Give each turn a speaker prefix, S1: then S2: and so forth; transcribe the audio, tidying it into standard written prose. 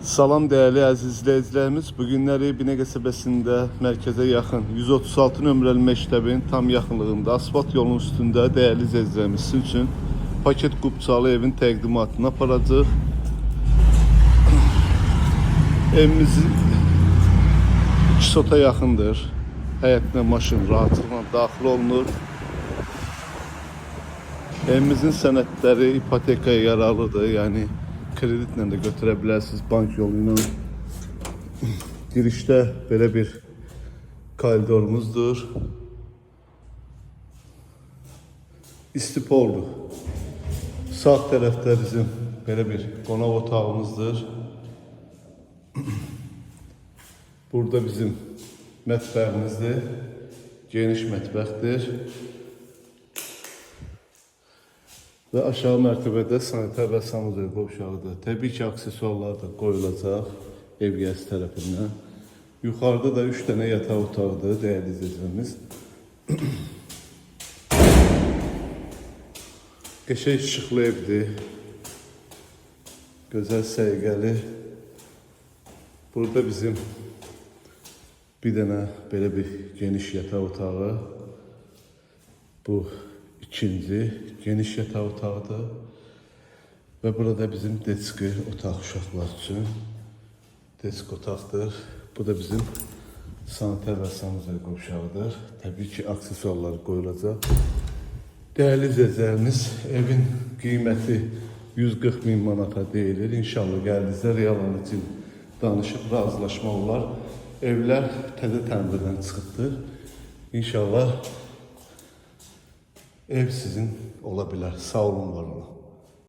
S1: Salam değerli əziz izləyicilərimiz. Bu günləri Binə qəsəbəsində mərkəzə yaxın 136 nömrəli məktəbin tam yaxınlığında asfalt yolun üstündə değerli izləyicilərimiz sizin üçün paket qubçalı evin təqdimatını aparacaq. Evimiz 2 sota yaxındır. Həyətinə maşın rahatlıqla daxil olunur. Evimizin sənədləri ipotekaya yararlıdır. Yəni kreditlə də götürə bilərsiniz bank yolu ilə. Girişdə belə bir koridorumuzdur. İstipoldur. Sağ tərəfdə bizim belə bir qonaq otağımızdır. Burada bizim mətbəximizdir. Geniş mətbəxdir. Və aşağı mərtəbədə sanitar və sanuzel qovşağıdır. Təbii ki, aksesuarlar da qoyulacaq ev gəzi tərəfindən. Yuxarıda da 3 dənə yataq otağıdır, dəyərli izləyicilərimiz. Qəşəng işıqlı evdir. Gözəl səliqəli. Burada bizim bir dənə belə bir geniş yataq otağı. Bu ikinci geniş yataq otağıdır. Və burada bizim deski otaq uşaqlar üçün. Desk otaqdır. Bu da bizim sanitar və sanuzel qovşağıdır. Təbii ki, aksesuarlar qoyulacaq. Değerli izləyicilərimiz, evin qiyməti 140 min manata deyilir. İnşallah gəldinizdə real için danışıb razılaşma olar. Evlər təzə təndirdən çıxıbdır. İnşallah ev sizin ola bilər. Sağ olun, var olun.